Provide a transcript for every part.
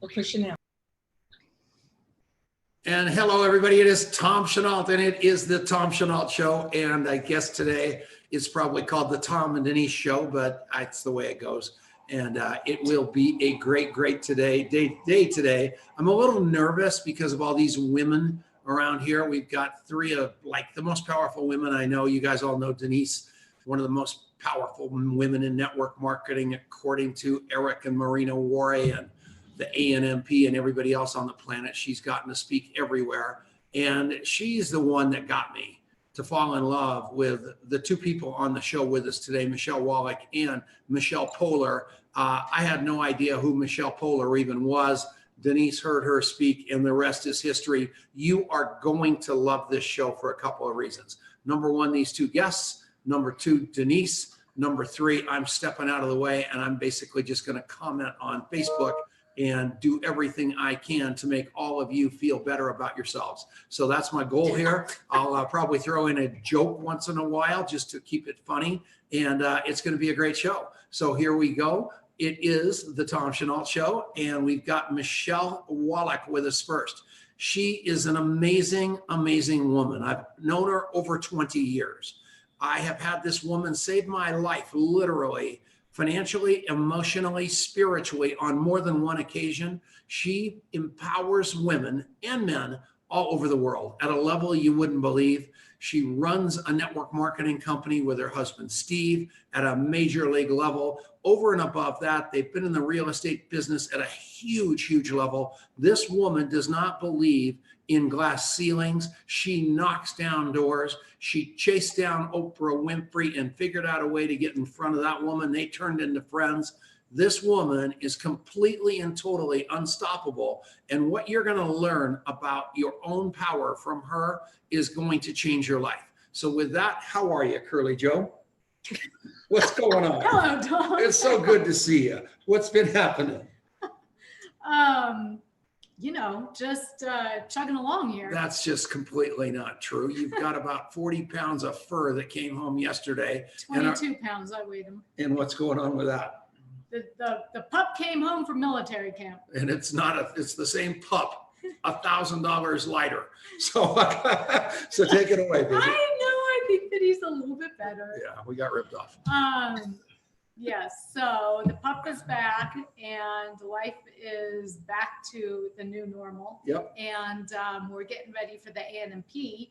for Chenault. And hello, everybody. It is Tom Chenault, and it is the Tom Chenault Show. And I guess today it's probably called the Tom and Denise Show, but it's the way it goes. And it will be a great day today. I'm a little nervous because of all these women around here. We've got three of like the most powerful women I know. You guys all know Denise, one of the most powerful women in network marketing, according to Eric and Marianne Worre and the ANMP and everybody else on the planet. She's gotten to speak everywhere. And she's the one that got me to fall in love with the two people on the show with us today, Michelle Wallach and Michelle Poehler. I had no idea who Michelle Poehler even was. Denise heard her speak, and the rest is history. You are going to love this show for a couple of reasons. Number one, these two guests. Number two, Denise. Number three, I'm stepping out of the way, and I'm basically just going to comment on Facebook and do everything I can to make all of you feel better about yourselves. So that's my goal here. I'll probably throw in a joke once in a while just to keep it funny, and it's going to be a great show. So here we go. It is the Tom Chenault Show, and we've got Michelle Wallach with us first. She is an amazing, amazing woman. I've known her over 20 years. I have had this woman save my life, literally, financially, emotionally, spiritually, on more than one occasion. She empowers women and men all over the world at a level you wouldn't believe. She runs a network marketing company with her husband, Steve, at a major league level. Over and above that, they've been in the real estate business at a huge, huge level. This woman does not believe in glass ceilings. She knocks down doors. She chased down Oprah Winfrey and figured out a way to get in front of that woman. They turned into friends. This woman is completely and totally unstoppable. And what you're going to learn about your own power from her is going to change your life. So with that, how are you, Curly Joe? What's going on? Hello, Tom. It's so good to see you. What's been happening? Just chugging along here. That's just completely not true. You've got about 40 pounds of fur that came home yesterday. 22 pounds, I weighed them. And what's going on with that? The pup came home from military camp. And it's the same pup, $1,000 lighter. So, so take it away, baby. I know, I think that he's a little bit better. Yeah, we got ripped off. Yes, so the pup is back and life is back to the new normal. Yep. And we're getting ready for the ANMP.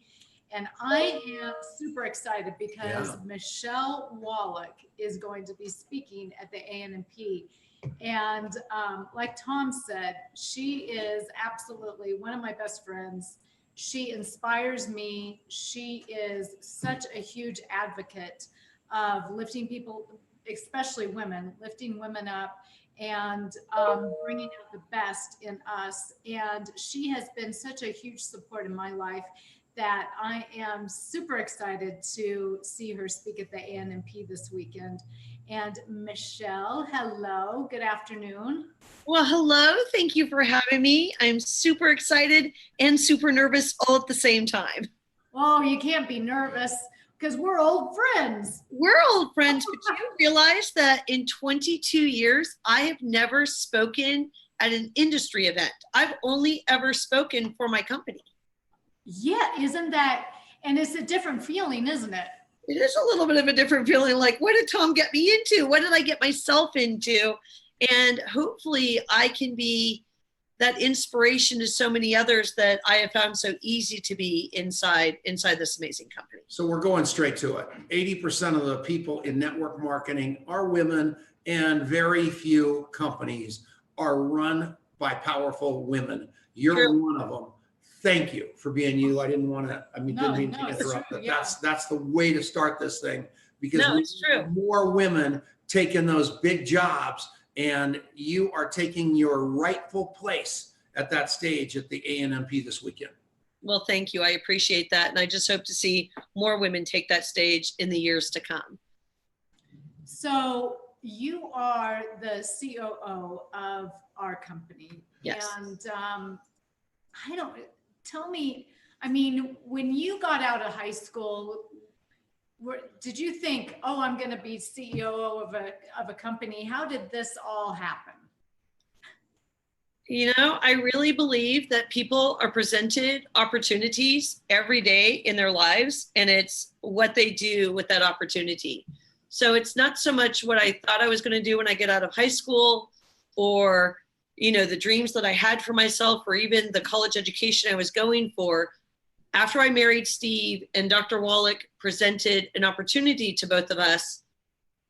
And I am super excited because Michelle Wallach is going to be speaking at the ANMP. And like Tom said, she is absolutely one of my best friends. She inspires me. She is such a huge advocate of lifting people, especially women, lifting women up and bringing out the best in us. And she has been such a huge support in my life that I am super excited to see her speak at the ANMP this weekend. And Michelle, hello, good afternoon. Well, hello, thank you for having me. I'm super excited and super nervous all at the same time. Oh, you can't be nervous because we're old friends. We're old friends, but you realize that in 22 years, I have never spoken at an industry event. I've only ever spoken for my company. Yeah, isn't that, and it's a different feeling, isn't it? It is a little bit of a different feeling, like, what did Tom get me into? What did I get myself into? And hopefully I can be that inspiration to so many others that I have found so easy to be inside this amazing company. So we're going straight to it. 80% of the people in network marketing are women, and very few companies are run by powerful women. You're True. one of them. Thank you for being you. I didn't want to, didn't mean to interrupt, but that's the way to start this thing, because it's true. More women taking those big jobs, and you are taking your rightful place at that stage at the ANMP this weekend. Well, thank you. I appreciate that. And I just hope to see more women take that stage in the years to come. So you are the COO of our company. Yes. And tell me, I mean, when you got out of high school, did you think, oh, I'm going to be CEO of a company? How did this all happen? You know, I really believe that people are presented opportunities every day in their lives, and it's what they do with that opportunity. So it's not so much what I thought I was going to do when I get out of high school, or, you know, the dreams that I had for myself, or even the college education I was going for. After I married Steve and Dr. Wallach presented an opportunity to both of us,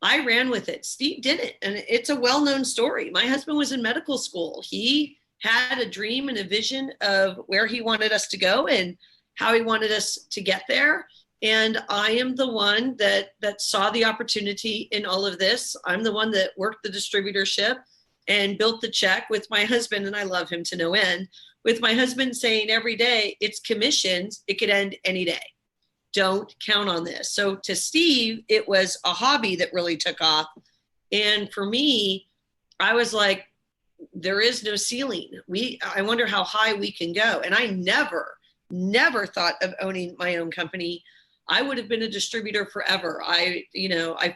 I ran with it. Steve didn't. And it's a well-known story. My husband was in medical school. He had a dream and a vision of where he wanted us to go and how he wanted us to get there. And I am the one that saw the opportunity in all of this. I'm the one that worked the distributorship and built the check with my husband, and I love him to no end, with my husband saying every day, it's commissions, it could end any day. Don't count on this. So to Steve, it was a hobby that really took off. And for me, I was like, there is no ceiling. I wonder how high we can go. And I never thought of owning my own company. I would have been a distributor forever. I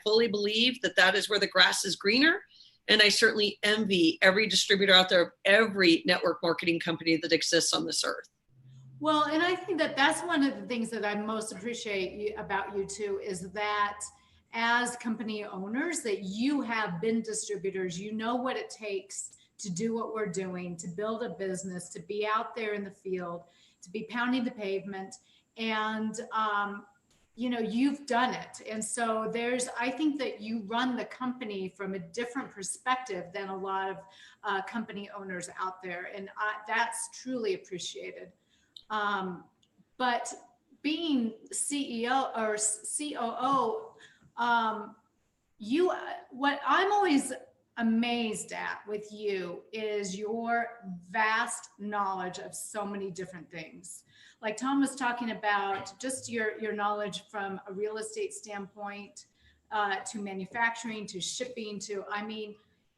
fully believe that is where the grass is greener. And I certainly envy every distributor out there of every network marketing company that exists on this earth. Well, and I think that that's one of the things that I most appreciate about you too, is that as company owners, that you have been distributors, you know what it takes to do what we're doing, to build a business, to be out there in the field, to be pounding the pavement. And, you've done it. And so I think that you run the company from a different perspective than a lot of company owners out there. And that's truly appreciated. But being CEO or COO, what I'm always amazed at with you is your vast knowledge of so many different things. Like Tom was talking about, just your knowledge from a real estate standpoint, to manufacturing, to shipping,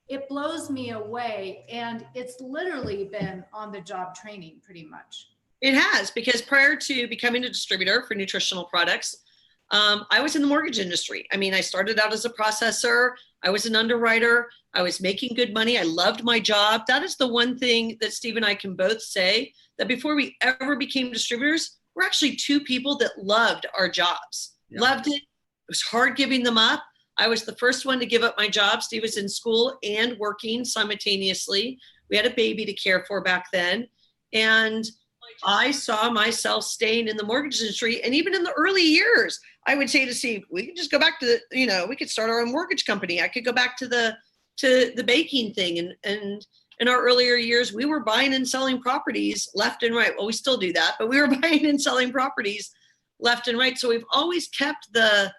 it blows me away. And it's literally been on the job training pretty much. It has, because prior to becoming a distributor for nutritional products, I was in the mortgage industry. I started out as a processor. I was an underwriter. I was making good money. I loved my job. That is the one thing that Steve and I can both say, that before we ever became distributors, we're actually two people that loved our jobs. Yeah. Loved it. It was hard giving them up. I was the first one to give up my job. Steve was in school and working simultaneously. We had a baby to care for back then. And I saw myself staying in the mortgage industry. And even in the early years, I would say to Steve, we could just go back to we could start our own mortgage company. I could go back to the baking thing. And in our earlier years, we were buying and selling properties left and right. Well, we still do that, but we were buying and selling properties left and right. So we've always kept the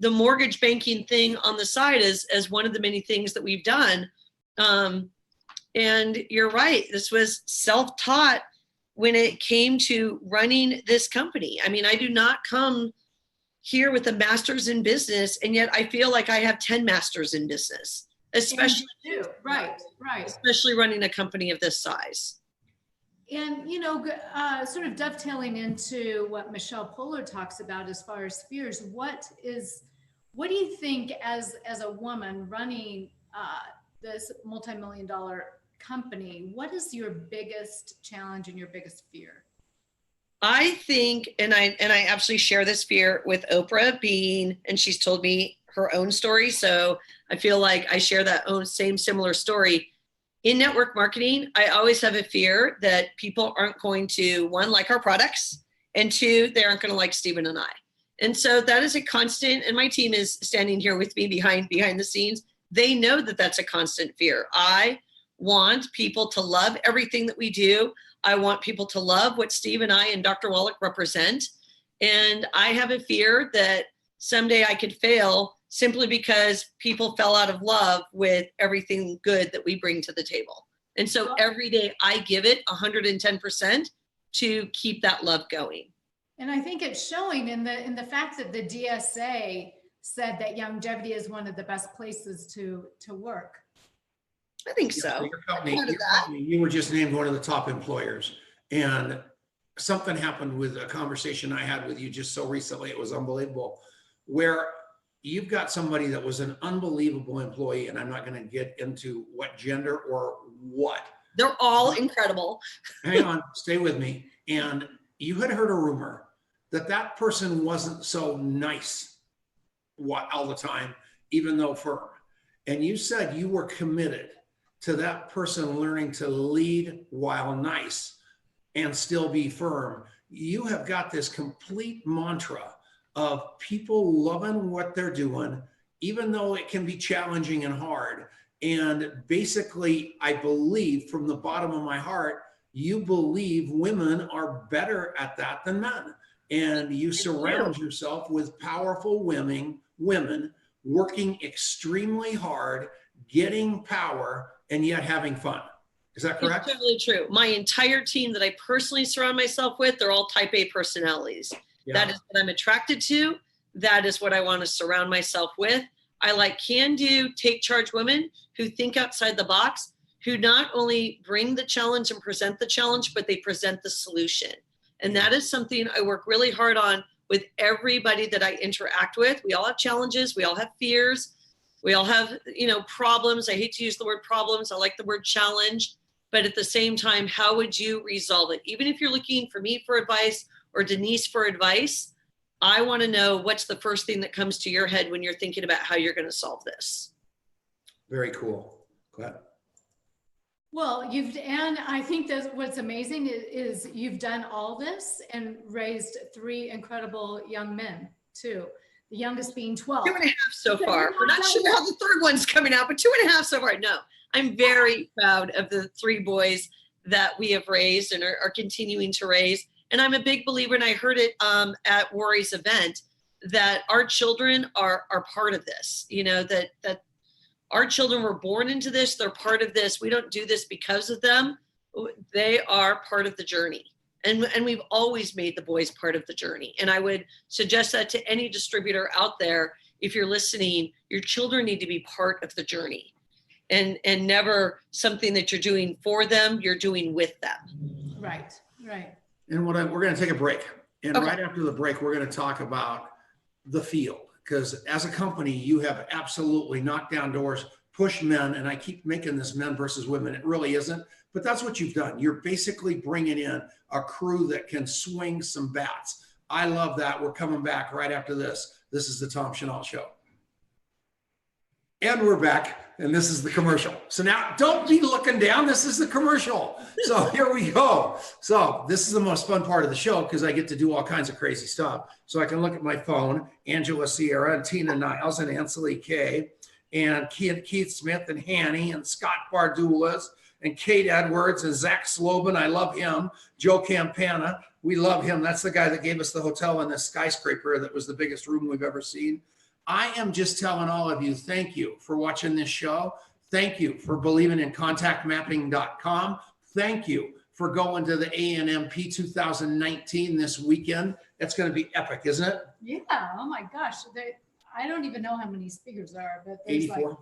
mortgage banking thing on the side as one of the many things that we've done. And you're right. This was self-taught when it came to running this company. I do not come here with a master's in business, and yet I feel like I have 10 masters in business, especially right. Especially running a company of this size. And, sort of dovetailing into what Michelle Poler talks about as far as fears, what do you think as a woman running this multi-million-dollar company, what is your biggest challenge and your biggest fear? I think, and I actually share this fear with Oprah and she's told me her own story. So I feel like I share that similar story. In network marketing, I always have a fear that people aren't going to, one, like our products, and two, they aren't going to like Stephen and I. And so that is a constant, and my team is standing here with me behind the scenes. They know that that's a constant fear. I want people to love everything that we do. I want people to love what Steve and I and Dr. Wallach represent. And I have a fear that someday I could fail simply because people fell out of love with everything good that we bring to the table. And so every day I give it 110% to keep that love going. And I think it's showing in the fact that the DSA said that longevity is one of the best places to work. I think so. Your company, you were just named one of the top employers, and something happened with a conversation I had with you just so recently. It was unbelievable, where you've got somebody that was an unbelievable employee, and I'm not going to get into what gender or what, They're all incredible. Hang on, stay with me. And you had heard a rumor that that person wasn't so nice all the time, even though firm. And you said you were committed to that person learning to lead while nice and still be firm. You have got this complete mantra of people loving what they're doing, even though it can be challenging and hard. And basically, I believe from the bottom of my heart, you believe women are better at that than men. And you surround yourself with powerful women working extremely hard, getting power, and yet having fun. Is that correct? It's totally true. My entire team that I personally surround myself with, they're all type A personalities. Yeah. That is what I'm attracted to. That is what I want to surround myself with. I like can-do, take charge women who think outside the box, who not only bring the challenge and present the challenge, but they present the solution. And that is something I work really hard on with everybody that I interact with. We all have challenges. We all have fears. We all have, problems. I hate to use the word problems. I like the word challenge. But at the same time, how would you resolve it? Even if you're looking for me for advice or Denise for advice, I want to know what's the first thing that comes to your head when you're thinking about how you're going to solve this. Very cool. Go ahead. Well, and I think that what's amazing is you've done all this and raised 3 incredible young men too. The youngest being 12. 2.5 so far. We're not sure how the third one's coming out, but 2.5 so far. No, I'm very proud of the 3 boys that we have raised and are continuing to raise. And I'm a big believer, and I heard it at Worre's event, that our children are part of this, that our children were born into this. They're part of this. We don't do this because of them. They are part of the journey. And we've always made the boys part of the journey. And I would suggest that to any distributor out there. If you're listening, your children need to be part of the journey and never something that you're doing for them, you're doing with them. Right. And we're going to take a break. And right after the break, we're going to talk about the field. Because as a company, you have absolutely knocked down doors, pushed men, and I keep making this men versus women. It really isn't, but that's what you've done. You're basically bringing in a crew that can swing some bats. I love that. We're coming back right after this. This is the Tom Chenault Show. And we're back, and this is the commercial. So now don't be looking down. This is the commercial. So here we go. So this is the most fun part of the show because I get to do all kinds of crazy stuff. So I can look at my phone, Angela Sierra and Tina Niles and Ansley Kay and Keith Smith and Hanny and Scott Bardulas and Kate Edwards and Zach Slobin. I love him. Joe Campana. We love him. That's the guy that gave us the hotel in this skyscraper that was the biggest room we've ever seen. I am just telling all of you, thank you for watching this show. Thank you for believing in contactmapping.com. Thank you for going to the ANMP 2019 this weekend. It's going to be epic, isn't it? Yeah. Oh my gosh. I don't even know how many speakers there are, but there's 84. like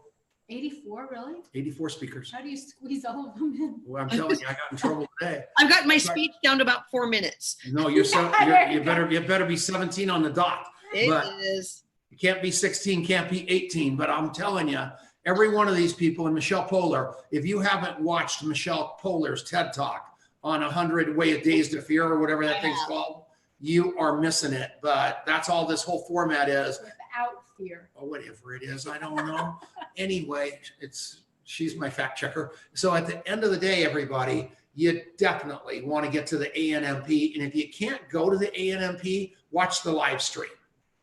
84, really? 84 speakers. How do you squeeze all of them in? Well, I'm telling you, I got in trouble today. I've got my speech down to about 4 minutes. No, you better be 17 on the dot. It is. You can't be 16, can't be 18, but I'm telling you, every one of these people, and Michelle Poler, if you haven't watched Michelle Poler's TED Talk on 100 Way of Days to Fear or whatever that thing's called, you are missing it. But that's all this whole format is. Without fear. Or whatever it is, I don't know. Anyway, she's my fact checker. So at the end of the day, everybody, you definitely want to get to the ANMP. And if you can't go to the ANMP, watch the live stream.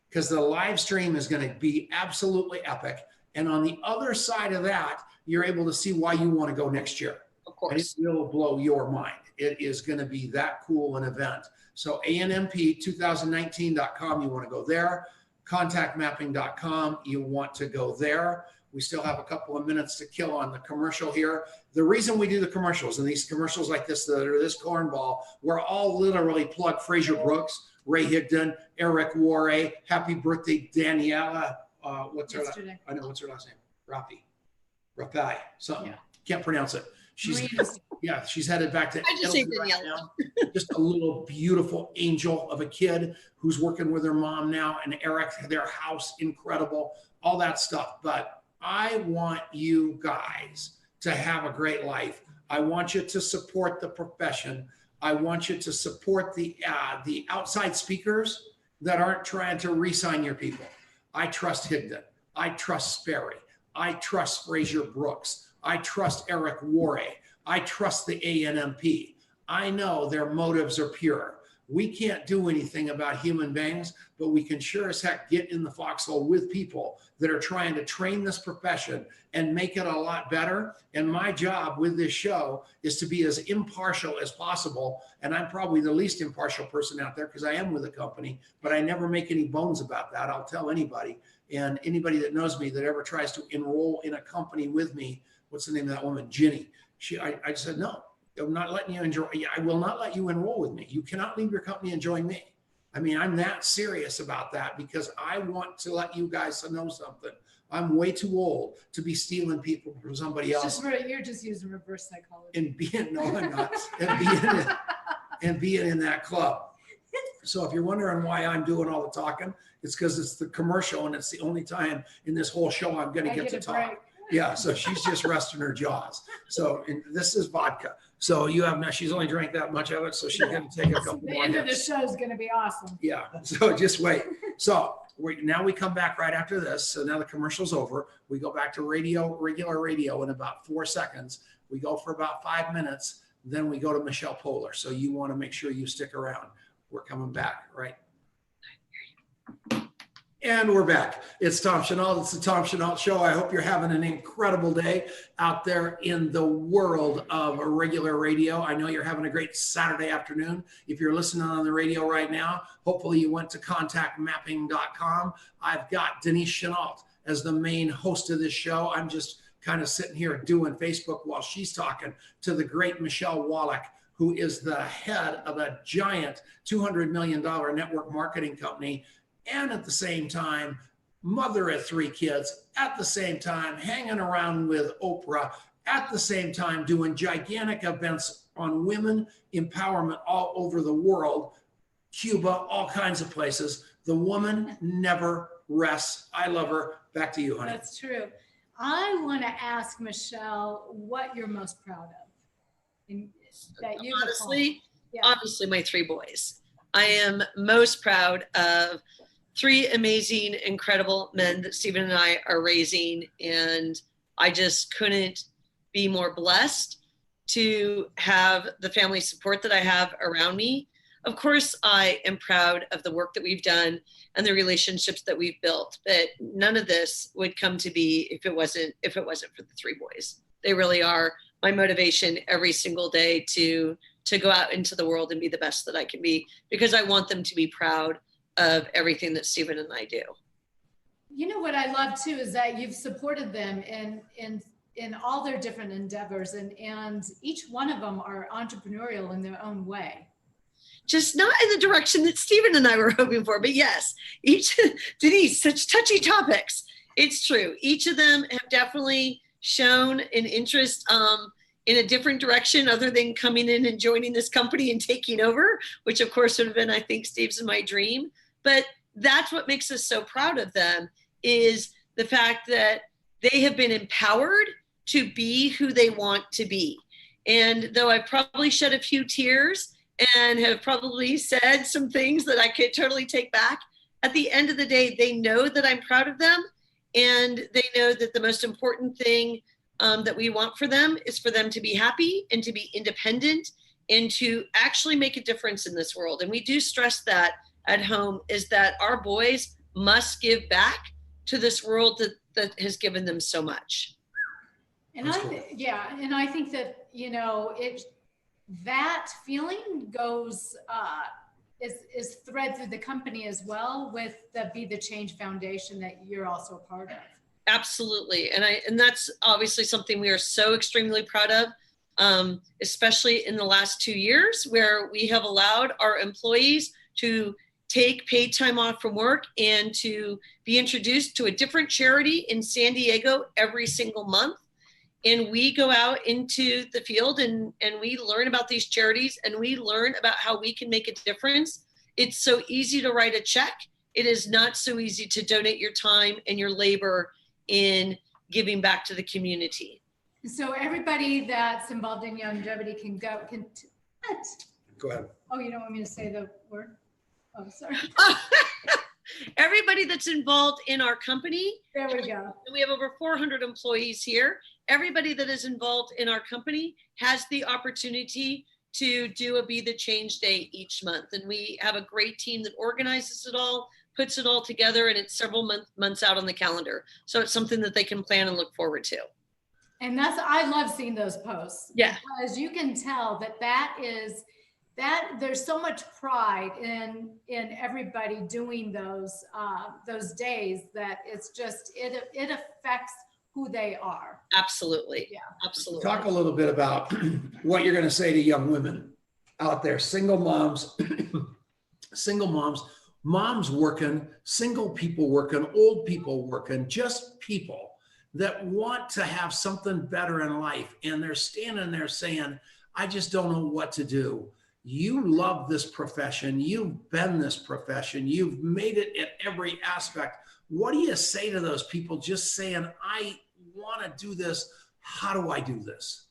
Because the live stream is going to be absolutely epic. And on the other side of that, you're able to see why you want to go next year. Of course. And it will blow your mind. It is going to be that cool an event. So ANMP2019.com, you want to go there. Contactmapping.com, you want to go there. We still have a couple of minutes to kill on the commercial here. The reason we do the commercials, and these commercials like this that are this cornball, we're all literally plug Fraser Brooks, Ray Higdon, Eric Worre. Happy birthday, Daniela. What's her last name? Rafi. Something. Yeah. Can't pronounce it. She's headed back to Italy right now. Just a little beautiful angel of a kid who's working with her mom now, and Eric, their house, incredible, all that stuff. But I want you guys to have a great life. I want you to support the profession. I want you to support the outside speakers that aren't trying to re-sign your people. I trust Higdon. I trust Sperry. I trust Fraser Brooks. I trust Eric Worre. I trust the ANMP. I know their motives are pure. We can't do anything about human beings, but we can sure as heck get in the foxhole with people that are trying to train this profession and make it a lot better. And my job with this show is to be as impartial as possible. And I'm probably the least impartial person out there because I am with a company, but I never make any bones about that. I'll tell anybody. And anybody that knows me that ever tries to enroll in a company with me, what's the name of that woman? Ginny. I said, no. I'm not letting you enjoy. I will not let you enroll with me. You cannot leave your company and join me. I mean, I'm that serious about that because I want to let you guys know something. I'm way too old to be stealing people from somebody else. You're just using reverse psychology. And being, no, I'm not. and being in that club. So if you're wondering why I'm doing all the talking, it's because it's the commercial and it's the only time in this whole show I'm going to get to talk. Break. Yeah, so she's just resting her jaws. So and this is vodka. So you have now, she's only drank that much of it, so she's going to take a couple more. The end of the show is going to be awesome. Yeah, so just wait. So now we come back right after this. So now the commercial's over. We go back to regular radio in about 4 seconds. We go for about 5 minutes. Then we go to Michelle Poehler. So you want to make sure you stick around. We're coming back, right? And we're back. It's Tom Chenault. It's the Tom Chenault Show. I hope you're having an incredible day out there in the world of regular radio. I know you're having a great Saturday afternoon. If you're listening on the radio right now, hopefully you went to contactmapping.com. I've got Denise Chenault as the main host of this show. I'm just kind of sitting here doing Facebook while she's talking to the great Michelle Wallach, who is the head of a giant $200 million network marketing company. And at the same time, mother of 3 kids, at the same time, hanging around with Oprah, at the same time, doing gigantic events on women empowerment all over the world, Cuba, all kinds of places. The woman never rests. I love her. Back to you, honey. That's true. I want to ask Michelle what you're most proud of. That you Obviously, my 3 boys. I am most proud of 3 amazing, incredible men that Stephen and I are raising. And I just couldn't be more blessed to have the family support that I have around me. Of course, I am proud of the work that we've done and the relationships that we've built, but none of this would come to be if it wasn't for the 3 boys. They really are my motivation every single day to go out into the world and be the best that I can be, because I want them to be proud of everything that Stephen and I do. You know what I love too is that you've supported them in all their different endeavors, and each one of them are entrepreneurial in their own way. Just not in the direction that Stephen and I were hoping for, but yes, Denise, such touchy topics. It's true. Each of them have definitely shown an interest in a different direction other than coming in and joining this company and taking over, which of course would have been, I think, Steve's and my dream. But that's what makes us so proud of them, is the fact that they have been empowered to be who they want to be. And though I've probably shed a few tears and have probably said some things that I could totally take back, at the end of the day, they know that I'm proud of them. And they know that the most important thing that we want for them is for them to be happy and to be independent and to actually make a difference in this world. And we do stress that at home, is that our boys must give back to this world that has given them so much. And I think that, that feeling goes, is thread through the company as well with the Be the Change Foundation that you're also a part of. Absolutely. And that's obviously something we are so extremely proud of, especially in the last 2 years, where we have allowed our employees to take paid time off from work and to be introduced to a different charity in San Diego every single month. And we go out into the field and we learn about these charities, and we learn about how we can make a difference. It's so easy to write a check. It is not so easy to donate your time and your labor in giving back to the community. So everybody that's involved in longevity can what? Go ahead. Oh, you don't want me to say the word? Oh, sorry. Everybody that's involved in our company, There we go. we have over 400 employees here. Everybody that is involved in our company has the opportunity to do a Be the Change Day each month. And we have a great team that organizes it all, puts it all together, and it's several months out on the calendar. So it's something that they can plan and look forward to. And I love seeing those posts. Yeah. Because you can tell that there's so much pride in everybody doing those days that it's just, it affects who they are. Absolutely. Yeah. Absolutely. Talk a little bit about what you're going to say to young women out there, single moms, moms working, single people working, old people working, just people that want to have something better in life. And they're standing there saying, I just don't know what to do. You love this profession. You've been this profession. You've made it at every aspect. What do you say to those people just saying, I want to do this? How do I do this?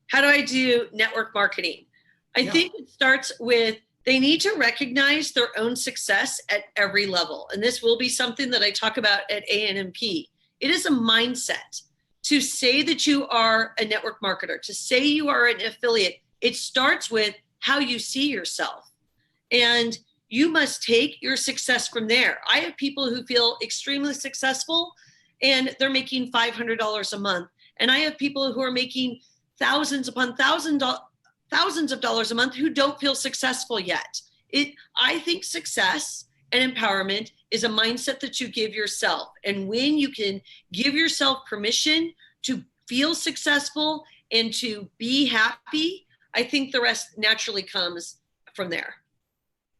How do I do network marketing? I think it starts with they need to recognize their own success at every level. And this will be something that I talk about at ANMP. It is a mindset to say that you are a network marketer, to say you are an affiliate. It starts with how you see yourself. And you must take your success from there. I have people who feel extremely successful and they're making $500 a month. And I have people who are making thousands upon thousands of dollars a month who don't feel successful yet. I think success and empowerment is a mindset that you give yourself. And when you can give yourself permission to feel successful and to be happy, I think the rest naturally comes from there.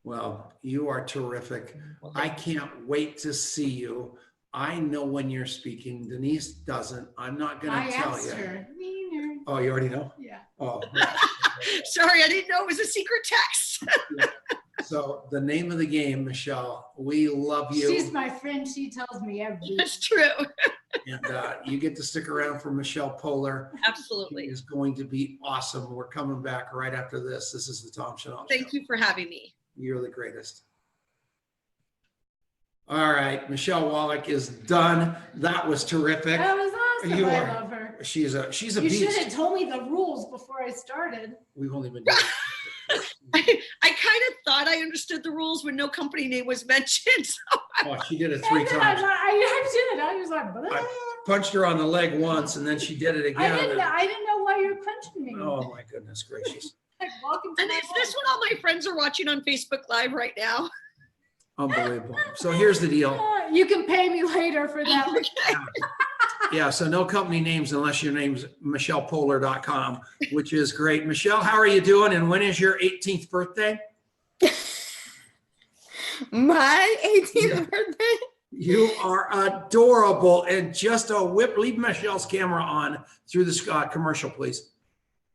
Well, you are terrific. I can't wait to see you. I know when you're speaking. Denise doesn't. I'm not going to tell you. Her. Oh, you already know? Yeah. Oh. Sorry, I didn't know it was a secret text. Yeah. So the name of the game, Michelle, we love you. She's my friend. She tells me everything. That's true. And you get to stick around for Michelle Polar. Absolutely. It is going to be awesome. We're coming back right after this. This is the Tom Chenault Show. Thank you for having me. You're the greatest. All right, Michelle Wallach is done. That was terrific. That was awesome. You I are. love her. She's a You beast. should have told me the rules before I started. We've only been doing I kind of thought I understood the rules when no company name was mentioned. So Oh, she did it 3 And then times. I was like, blah. Punched her on the leg once, and then she did it again. I didn't know why you were punching me. Oh my goodness gracious! Like, welcome to and my is this what all my friends are watching on Facebook Live right now? Unbelievable. So here's the deal. life. You can pay me later for that. Yeah, so no company names unless your name's michellepolar.com, which is great. Michelle, how are you doing? And when is your 18th birthday? My 18th birthday? You are adorable. And just a whip, leave Michelle's camera on through this commercial, please.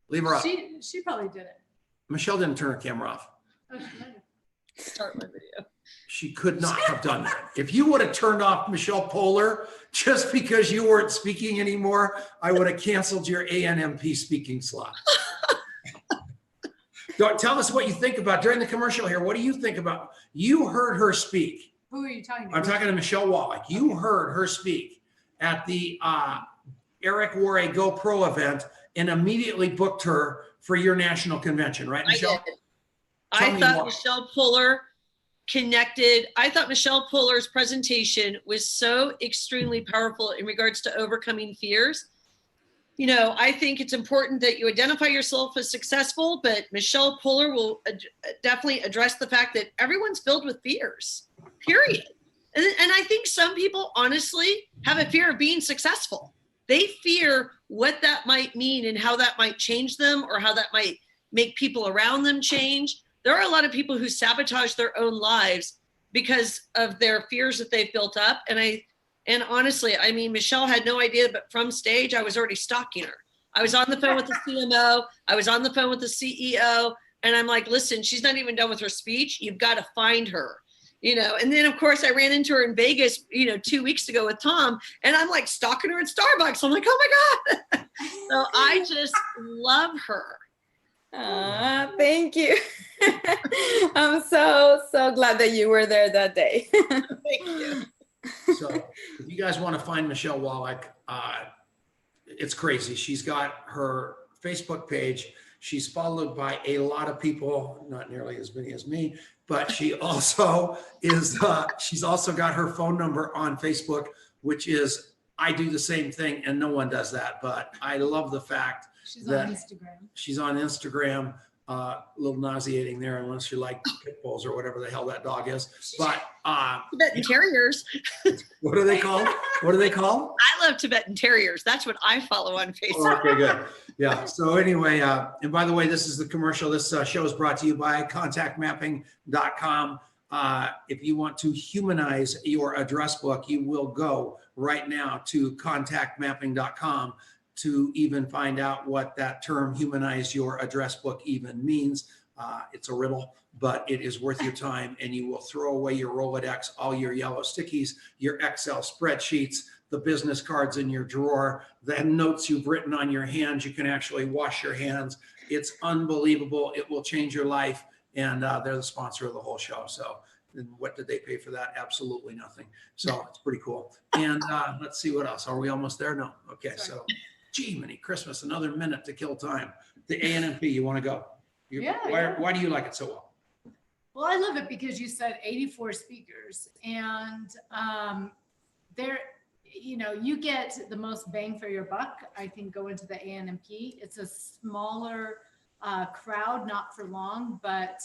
Leave her up. She probably did it. Michelle didn't turn her camera off. Oh, she might have. Start my video. She could not have done that. If you would have turned off Michelle Polar just because you weren't speaking anymore, I would have canceled your ANMP speaking slot. Tell us what you think about during the commercial here. What do you think about? You heard her speak. Who are you talking to? I'm talking to Michelle Wallach. You heard her speak at the Eric Worre Go Pro event and immediately booked her for your national convention, right, Michelle? I thought Michelle Polar connected. I thought Michelle Polar's presentation was so extremely powerful in regards to overcoming fears. You know, I think it's important that you identify yourself as successful, but Michelle Polar will definitely address the fact that everyone's filled with fears, period. And I think some people honestly have a fear of being successful. They fear what that might mean and how that might change them or how that might make people around them change. There are a lot of people who sabotage their own lives because of their fears that they've built up. And honestly, I mean, Michelle had no idea, but from stage, I was already stalking her. I was on the phone with the CMO. I was on the phone with the CEO. And I'm like, listen, she's not even done with her speech. You've got to find her. you know, and then of course I ran into her in Vegas, you know, 2 weeks ago with Tom, and I'm like stalking her at Starbucks. I'm like, oh my God. So I just love her. Thank you. I'm so glad that you were there that day. Thank you. So if you guys want to find Michelle Wallach, it's crazy. She's got her Facebook page. She's followed by a lot of people, not nearly as many as me, but she also is, she's also got her phone number on Facebook, which is, I do the same thing and no one does that, but I love the fact She's that on Instagram. she's on Instagram. A little nauseating there, unless you like pit bulls or whatever the hell that dog is. But Tibetan Terriers. what are they called? What are they called? I love Tibetan Terriers. That's what I follow on Facebook. Oh, okay, good. Yeah. So anyway, and by the way, this is the commercial. This show is brought to you by contactmapping.com. If you want to humanize your address book, you will go right now to contactmapping.com to even find out what that term humanize your address book even means. It's a riddle, but it is worth your time, and you will throw away your Rolodex, all your yellow stickies, your Excel spreadsheets, the business cards in your drawer, the notes you've written on your hands. You can actually wash your hands. It's unbelievable. It will change your life, and they're the sponsor of the whole show. So what did they pay for that? Absolutely nothing. So it's pretty cool. And let's see what else. Are we almost there? No. Okay. Sorry. So gee, mini Christmas, another minute to kill time. The ANMP, you want to go? Why do you like it so well? Well, I love it because you said 84 speakers, and there, you know, you get the most bang for your buck, I think, going to the ANMP. It's a smaller crowd, not for long, but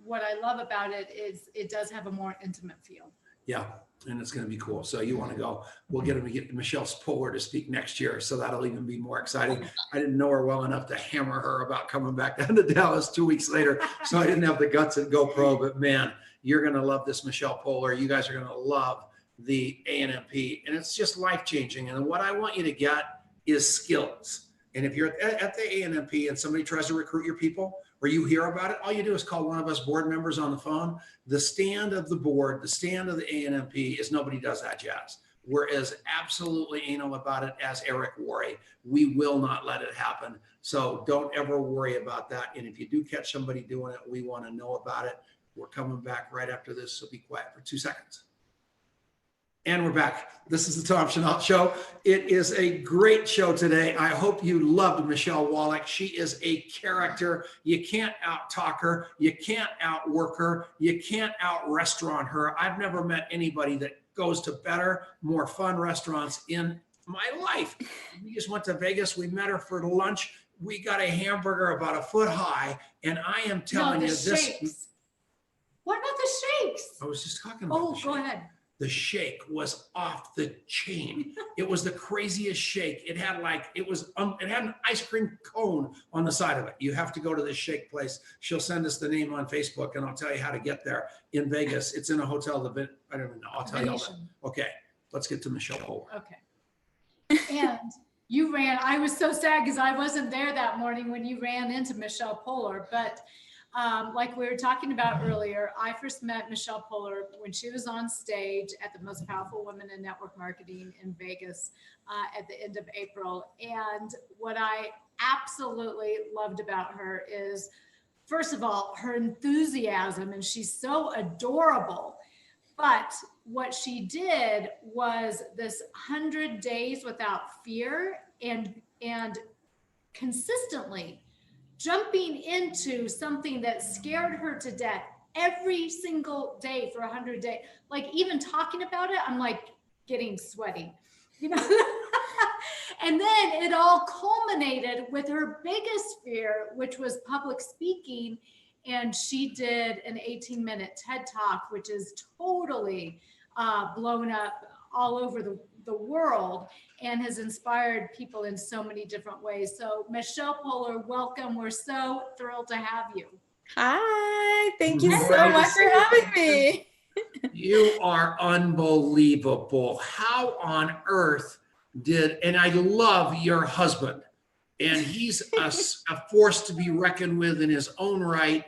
what I love about it is it does have a more intimate feel. Yeah, and it's going to be cool. So you want to go? We'll get Michelle Poehler to speak next year, so that'll even be more exciting. I didn't know her well enough to hammer her about coming back down to Dallas 2 weeks later, so I didn't have the guts at GoPro. But man, you're going to love this Michelle Poehler. You guys are going to love the ANMP, and it's just life changing. And what I want you to get is skills. And if you're at the ANMP and somebody tries to recruit your people, or you hear about it, all you do is call one of us board members on the phone. The stand of the board, the stand of the ANMP is nobody does that jazz. We're as absolutely anal about it as Eric Worre. We will not let it happen. So don't ever worry about that. And if you do catch somebody doing it, we want to know about it. We're coming back right after this, so be quiet for 2 seconds. And we're back. This is the Tom Chenault Show. It is a great show today. I hope you loved Michelle Wallach. She is a character. You can't out-talk her. You can't outwork her. You can't out-restaurant her. I've never met anybody that goes to better, more fun restaurants in my life. We just went to Vegas. We met her for lunch. We got a hamburger about a foot high, and I am telling you this. Shakes. What about the shakes? I was just talking about Oh, go ahead. The shake was off the chain. It was the craziest shake. It had it had an ice cream cone on the side of it. You have to go to this shake place. She'll send us the name on Facebook, and I'll tell you how to get there in Vegas. It's in a hotel. I don't even know. I'll tell you all that. Okay, let's get to Michelle Poehler. Okay. And you ran. I was so sad because I wasn't there that morning when you ran into Michelle Poehler, but like we were talking about earlier, I first met Michelle Poehler when she was on stage at the Most Powerful Women in Network Marketing in Vegas at the end of April. And what I absolutely loved about her is, first of all, her enthusiasm, and she's so adorable. But what she did was this 100 days without fear and consistently jumping into something that scared her to death every single day for 100 days. Like even talking about it, I'm like getting sweaty, you know? And then it all culminated with her biggest fear, which was public speaking. And she did an 18-minute TED Talk, which is totally blown up all over the world and has inspired people in so many different ways. So Michelle Poehler, welcome. We're so thrilled to have you. Hi, thank you so much for having me. You are unbelievable. How on earth and I love your husband, and he's a force to be reckoned with in his own right.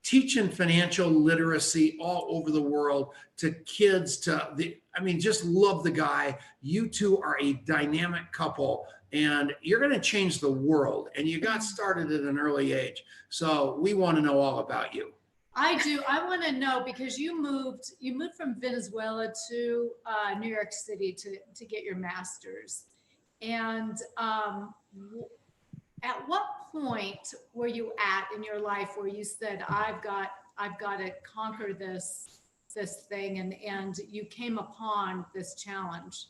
teaching financial literacy all over the world to kids, just love the guy. You two are a dynamic couple and you're going to change the world. And you got started at an early age. So we want to know all about you. I do. I want to know because you moved from Venezuela to New York City to get your master's. And at what point were you at in your life where you said, I've got to conquer this thing, and you came upon this challenge?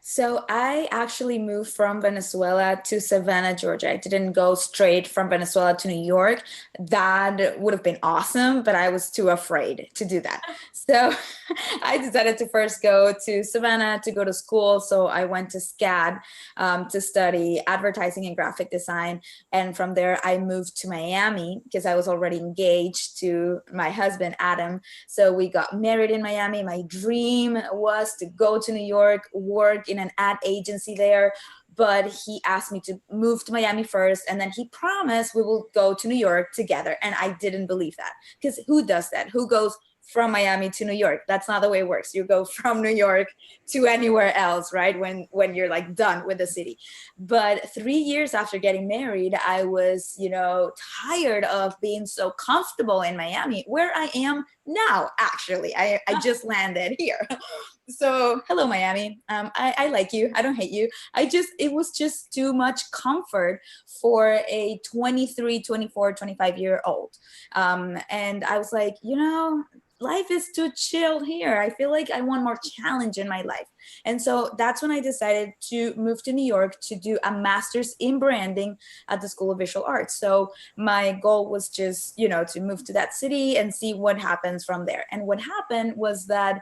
So I actually moved from Venezuela to Savannah, Georgia. I didn't go straight from Venezuela to New York. That would have been awesome, but I was too afraid to do that. So I decided to first go to Savannah to go to school. So I went to SCAD to study advertising and graphic design. And from there, I moved to Miami because I was already engaged to my husband, Adam. So we got married in Miami. My dream was to go to New York, work in an ad agency there, but he asked me to move to Miami first, and then he promised we will go to New York together. And I didn't believe that, because who does that? Who goes from Miami to New York? That's not the way it works. You go from New York to anywhere else, right? When you're like done with the city. But 3 years after getting married, I was, tired of being so comfortable in Miami, where I am now, actually. I just landed here. So hello, Miami. I like you. I don't hate you. It was just too much comfort for a 23, 24, 25-year-old. And I was like, life is too chilled here. I feel like I want more challenge in my life. And so that's when I decided to move to New York to do a master's in branding at the School of Visual Arts. So my goal was just, to move to that city and see what happens from there. And what happened was that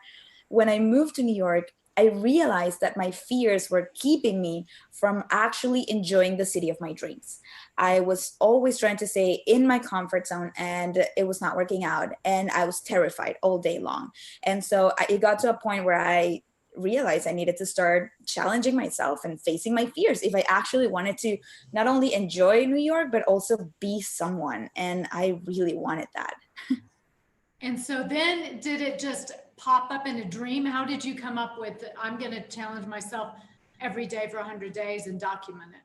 when I moved to New York, I realized that my fears were keeping me from actually enjoying the city of my dreams. I was always trying to stay in my comfort zone, and it was not working out. And I was terrified all day long. And so it got to a point where I realized I needed to start challenging myself and facing my fears if I actually wanted to not only enjoy New York, but also be someone. And I really wanted that. And so then did it just pop up in a dream? How did you come up with, I'm going to challenge myself every day for 100 days and document it?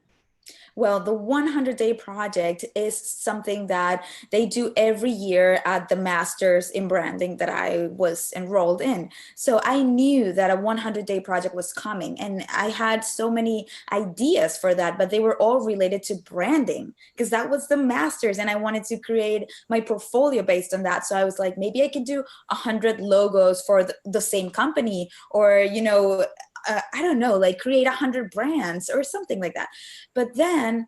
Well, the 100-day project is something that they do every year at the Masters in Branding that I was enrolled in. So I knew that a 100-day project was coming, and I had so many ideas for that, but they were all related to branding because that was the Masters, and I wanted to create my portfolio based on that. So I was like, maybe I could do 100 logos for the same company, or, I don't know, like create 100 brands or something like that. But then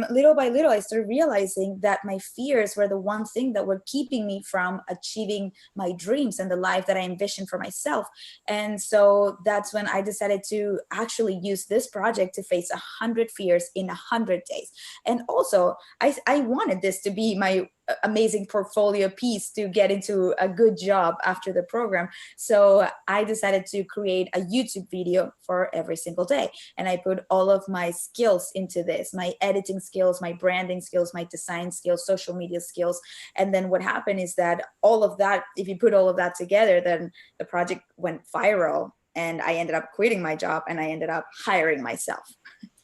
little by little, I started realizing that my fears were the one thing that were keeping me from achieving my dreams and the life that I envisioned for myself. And so that's when I decided to actually use this project to face 100 fears in 100 days. And also, I wanted this to be my amazing portfolio piece to get into a good job after the program. So I decided to create a YouTube video for every single day. And I put all of my skills into this, my editing skills, my branding skills, my design skills, social media skills. And then what happened is that all of that, if you put all of that together, then the project went viral, and I ended up quitting my job and I ended up hiring myself.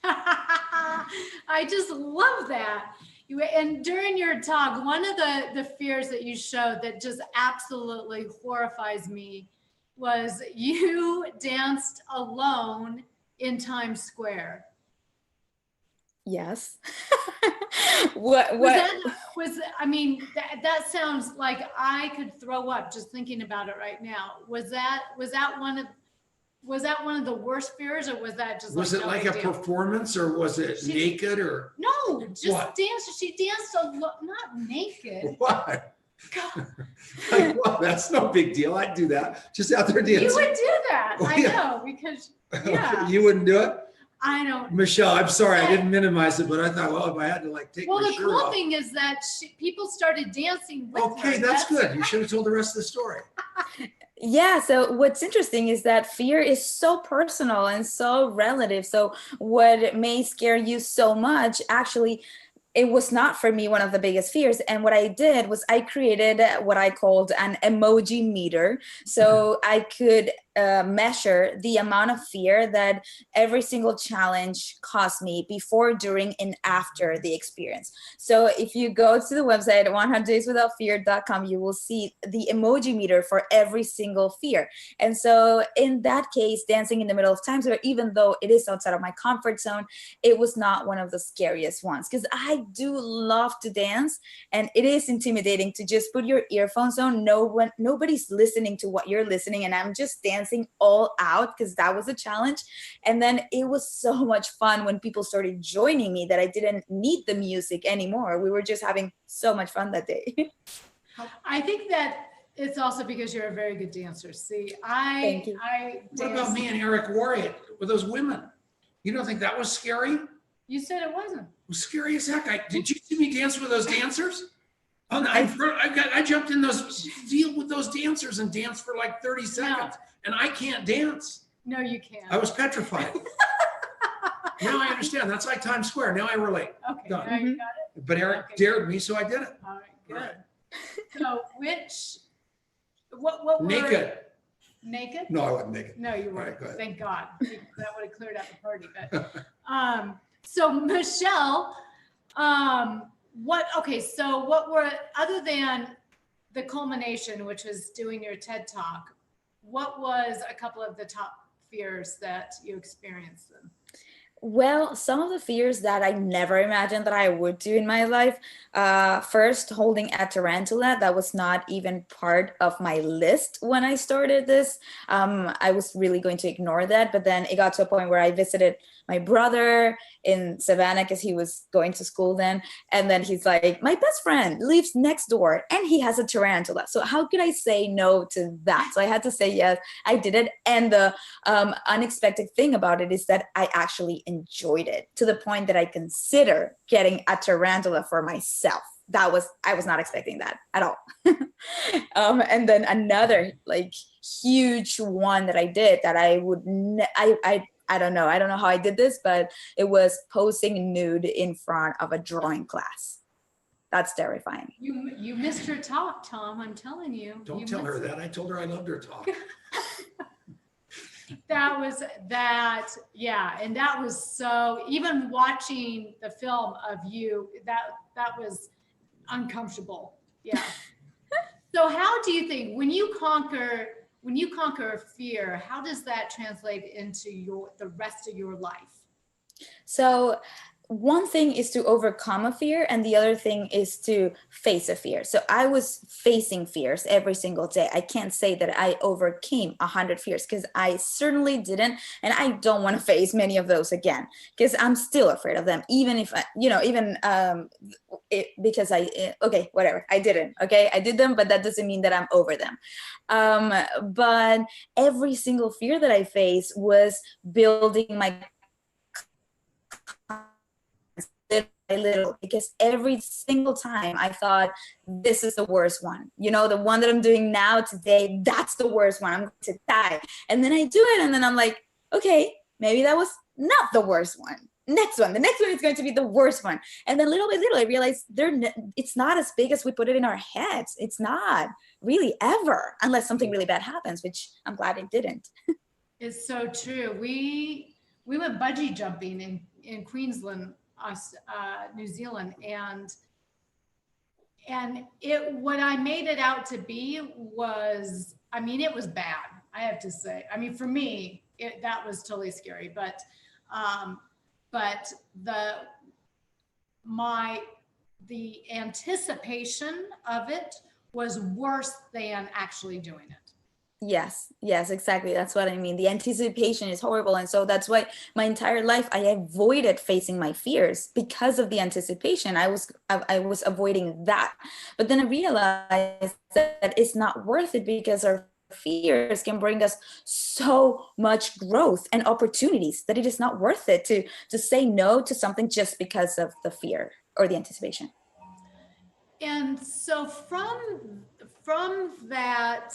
I just love that. And during your talk, one of the fears that you showed that just absolutely horrifies me was you danced alone in Times Square. Yes. That sounds like I could throw up just thinking about it right now. Was that one of the worst fears, or was that just was it like a performance, or was it naked, or no, just what? dance? She danced not naked. What? Like, well, that's no big deal. I'd do that. Just out there dancing. You would do that. Oh, I know, because yeah. You wouldn't do it? I don't. Michelle, I'm sorry, I didn't minimize it, but I thought, well, if I had to take my shirt off. Well, the cool thing is that people started dancing with her. Okay, that's good. You should have told the rest of the story. Yeah, so what's interesting is that fear is so personal and so relative. So what may scare you so much actually it was not for me one of the biggest fears. And what I did was I created what I called an emoji meter. So I could measure the amount of fear that every single challenge caused me before, during, and after the experience. So if you go to the website 100dayswithoutfear.com, you will see the emoji meter for every single fear. And so in that case, dancing in the middle of times, or even though it is outside of my comfort zone, it was not one of the scariest ones, because I do love to dance, and it is intimidating to just put your earphones on. Nobody's listening to what you're listening, and I'm just dancing all out, because that was a challenge. And then it was so much fun when people started joining me that I didn't need the music anymore. We were just having so much fun that day. I think that it's also because you're a very good dancer. See, Thank you. What about me and Eric Worre with those women? You don't think that was scary? You said it wasn't. It was scary as heck. Did you see me dance with those dancers? Oh, I jumped in those field with those dancers and danced for like 30 seconds, and I can't dance. No, you can't. I was petrified. Now I understand. That's like Times Square. Now I relate. Okay, Done. now you got it. But Eric dared me, so I did it. All right, good. Right. So what were Naked. Naked? No, I wasn't naked. No, you All right, weren't. go ahead. Thank God. That would have cleared out the party. But so Michelle, what were, other than the culmination, which was doing your TED Talk, what was a couple of the top fears that you experienced then? Well, some of the fears that I never imagined that I would do in my life. First, holding a tarantula. That was not even part of my list when I started this. I was really going to ignore that. But then it got to a point where I visited my brother in Savannah, because he was going to school then. And then he's like, my best friend lives next door and he has a tarantula. So how could I say no to that? So I had to say yes. I did it. And the unexpected thing about it is that I actually enjoyed it, to the point that I consider getting a tarantula for myself. I was not expecting that at all. And then another like huge one that I did that I don't know how I did this, but it was posing nude in front of a drawing class. That's terrifying. You missed your talk, Tom. I'm telling you. Don't tell her that. I told her I loved her talk. Yeah. And that was so, even watching the film of you, that was uncomfortable. Yeah. So how do you think, when you conquer a fear, how does that translate into the rest of your life? So one thing is to overcome a fear, and the other thing is to face a fear. So I was facing fears every single day. I can't say that I overcame 100 fears, because I certainly didn't. And I don't want to face many of those again, because I'm still afraid of them, even if because whatever, I didn't. Okay, I did them, but that doesn't mean that I'm over them. But every single fear that I faced was building my little, because every single time I thought, this is the worst one, the one that I'm doing now today, that's the worst one, I'm going to die. And then I do it, and then I'm like, okay, maybe that was not the worst one. The next one is going to be the worst one. And then little by little I realized it's not as big as we put it in our heads. It's not really, ever, unless something really bad happens, which I'm glad it didn't. It's so true. We went bungee jumping in Queensland, New Zealand, and what I made it out to be was, it was bad, I have to say. For me, that was totally scary, but the anticipation of it was worse than actually doing it. Yes, exactly. That's what I mean. The anticipation is horrible. And so that's why my entire life I avoided facing my fears, because of the anticipation. I was avoiding that. But then I realized that it's not worth it, because our fears can bring us so much growth and opportunities that it is not worth it to say no to something just because of the fear or the anticipation. And so from that,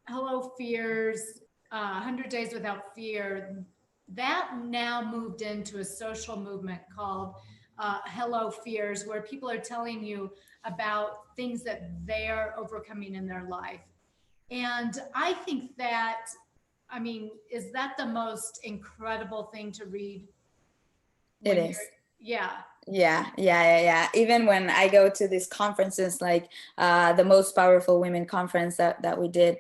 Hello Fears, 100 Days Without Fear, that now moved into a social movement called Hello Fears, where people are telling you about things that they're overcoming in their life. And I think that, I mean, is that the most incredible thing to read? It is. Yeah. Yeah. Even when I go to these conferences, like the Most Powerful Women conference that we did,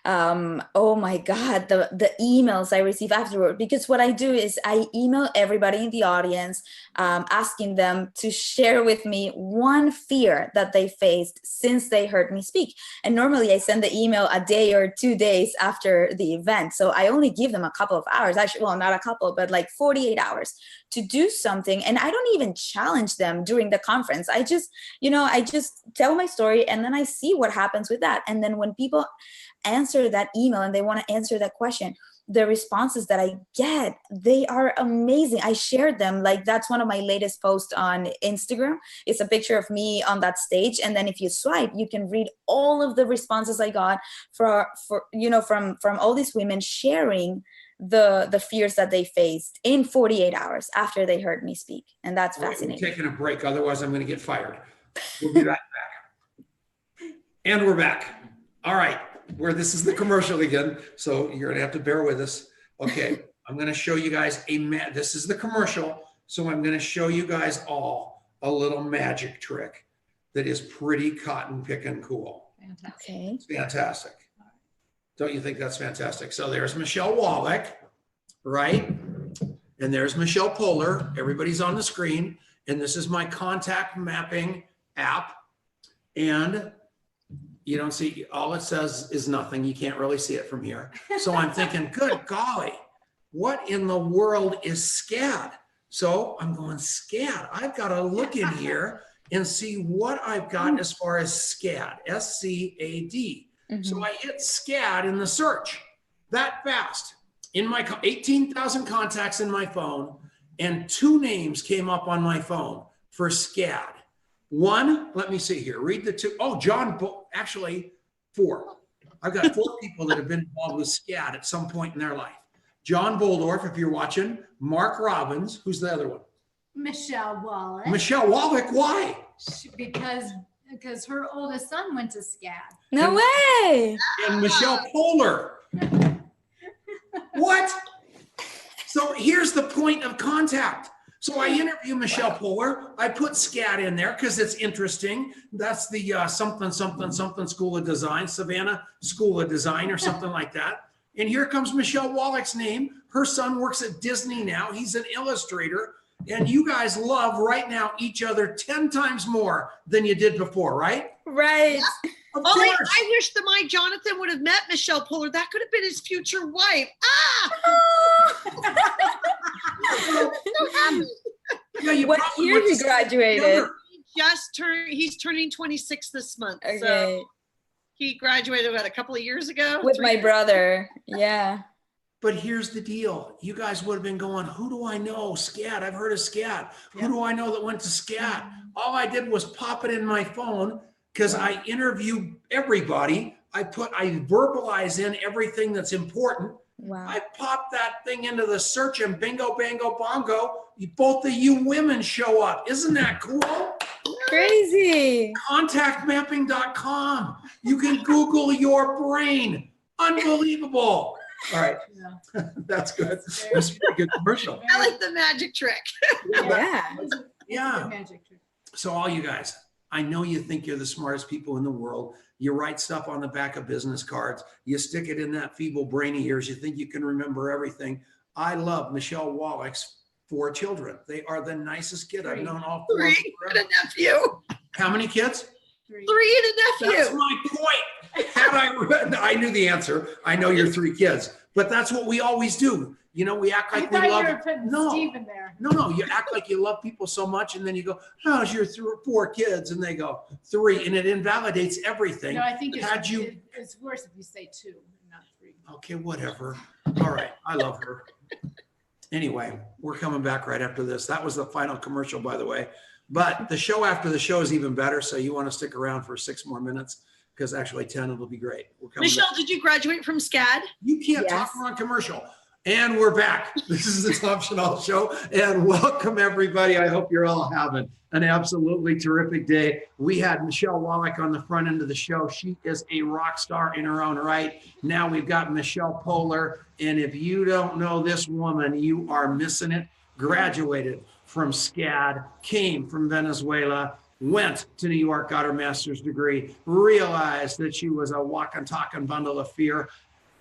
oh my God, the emails I receive afterward, because what I do is I email everybody in the audience, asking them to share with me one fear that they faced since they heard me speak. And normally I send the email a day or 2 days after the event. So I only give them a couple of hours, actually, well, not a couple, but like 48 hours to do something. And I don't even challenge them during the conference. I just tell my story, and then I see what happens with that. And then when people answer that email and they want to answer that question, the responses that I get, they are amazing. I shared them. Like, that's one of my latest posts on Instagram. It's a picture of me on that stage. And then if you swipe, you can read all of the responses I got from all these women sharing the fears that they faced in 48 hours after they heard me speak. And that's fascinating. We're taking a break. Otherwise, I'm going to get fired. We'll be right back. And we're back. All right. This is the commercial again. So you're going to have to bear with us. Okay. I'm going to show you guys this is the commercial. So I'm going to show you guys all a little magic trick that is pretty cotton picking cool. Fantastic. Okay. It's fantastic. Don't you think that's fantastic? So there's Michelle Wallach, right? And there's Michelle Poehler. Everybody's on the screen. And this is my contact mapping app. And you don't see, all it says is nothing. You can't really see it from here. So I'm thinking, good golly, what in the world is SCAD? So I'm going, SCAD. I've got to look in here and see what I've got as far as SCAD, SCAD. Mm-hmm. So I hit SCAD in the search that fast. In my 18,000 contacts in my phone, and 2 names came up on my phone for SCAD. One, let me see here. Read the 2. Oh, actually 4. I've got 4 people that have been involved with SCAD at some point in their life. John Boldorf, if you're watching. Mark Robbins. Who's the other one? Michelle Wallach. Michelle Wallach. Why? Because her oldest son went to SCAD. No way. And Michelle Poehler. What? So here's the point of contact. So I interview Michelle Poehler. I put SCAD in there because it's interesting. That's the something School of Design, Savannah School of Design or something like that. And here comes Michelle Wallach's name. Her son works at Disney now. He's an illustrator. And you guys love right now each other 10 times more than you did before, right? Right. Yeah. I wish that my Jonathan would have met Michelle Poehler. That could have been his future wife. So happy. Yeah, what year he graduated? He's turning 26 this month. Okay. So he graduated a couple of years ago? With my brother. Yeah. But here's the deal. You guys would have been going, who do I know? SCAD. I've heard of SCAD. Who do I know that went to SCAD? All I did was pop it in my phone because I interview everybody. I verbalize in everything that's important. Wow. I pop that thing into the search and bingo, bango, bongo. Both of you women show up. Isn't that cool? Crazy. Contactmapping.com. You can Google your brain. Unbelievable. All right. Yeah. That's good. That's a pretty good commercial. I like the magic trick. Yeah. So all you guys, I know you think you're the smartest people in the world. You write stuff on the back of business cards. You stick it in that feeble brain of yours. You think you can remember everything. I love Michelle Wallach's 4 children. They are the nicest kid. I've known all 4. 3 and a nephew. How many kids? 3 and a nephew. That's my point. Had I knew the answer. I know you're 3 kids, but that's what we always do. You know, we act like we love. You were putting Steve in there. No. You act like you love people so much, and then you go, "How's your 4 kids?" And they go 3, and it invalidates everything. No, I think it's worse if you say 2, not 3. Okay, whatever. All right, I love her. Anyway, we're coming back right after this. That was the final commercial, by the way. But the show after the show is even better. So you want to stick around for 6 more minutes because actually 10 it'll be great. Michelle, did you graduate from SCAD? You can't talk on commercial. And we're back. This is the Tom Chenault Show, and welcome everybody. I hope you're all having an absolutely terrific day. We had Michelle Wallach on the front end of the show. She is a rock star in her own right. Now we've got Michelle Poehler, and if you don't know this woman, you are missing it. Graduated from SCAD, came from Venezuela, went to New York, got her master's degree, realized that she was a walking, talking bundle of fear,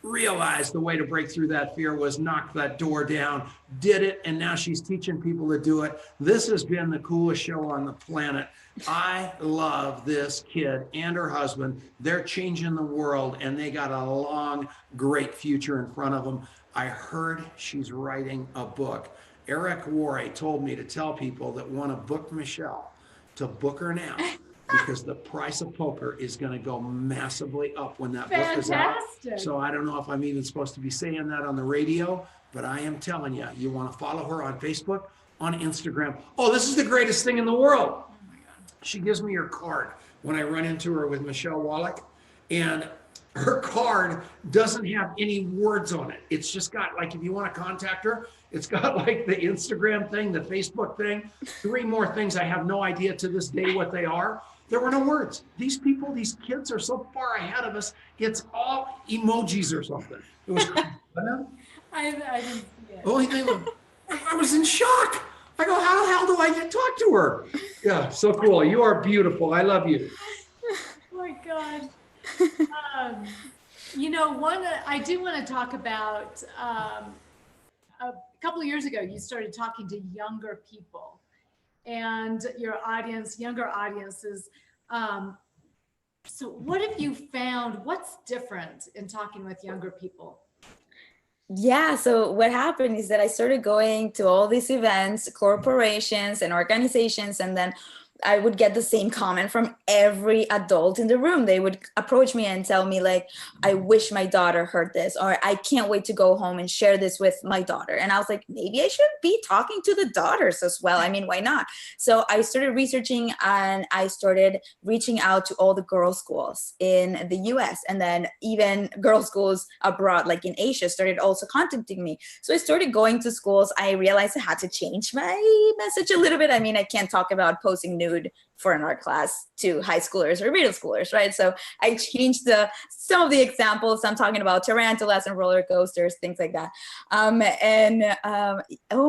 realized the way to break through that fear was knock that door down, did it, and now she's teaching people to do it. This has been the coolest show on the planet. I love this kid and her husband. They're changing the world, and they got a long, great future in front of them. I heard she's writing a book. Eric Worre told me to tell people that want to book Michelle to book her now, because the price of poker is going to go massively up when that book is out. So I don't know if I'm even supposed to be saying that on the radio, but I am telling you, you want to follow her on Facebook, on Instagram. Oh, this is the greatest thing in the world. Oh my God. She gives me her card when I run into her with Michelle Wallach, and her card doesn't have any words on it. It's just got, like, if you want to contact her, it's got like the Instagram thing, the Facebook thing, 3 more things I have no idea to this day what they are. There were no words. These people, these kids are so far ahead of us. It's all emojis or something. It was I didn't see it. only thing I was in shock. I go, how the hell do I get talk to her? Yeah, so cool. You are beautiful. I love you. Oh my God. I do want to talk about a couple of years ago, you started talking to younger people and your audience, younger audiences. So what have you found? What's different in talking with younger people? Yeah, so what happened is that I started going to all these events, corporations and organizations, and then I would get the same comment from every adult in the room. They would approach me and tell me, like, I wish my daughter heard this, or I can't wait to go home and share this with my daughter. And I was like, maybe I should be talking to the daughters as well. I mean, why not? So I started researching, and I started reaching out to all the girls' schools in the US, and then even girls' schools abroad, like in Asia, started also contacting me. So I started going to schools. I realized I had to change my message a little bit. I mean, I can't talk about posting nude for an art class to high schoolers or middle schoolers, right? So I changed some of the examples. I'm talking about tarantulas and roller coasters, things like that. Oh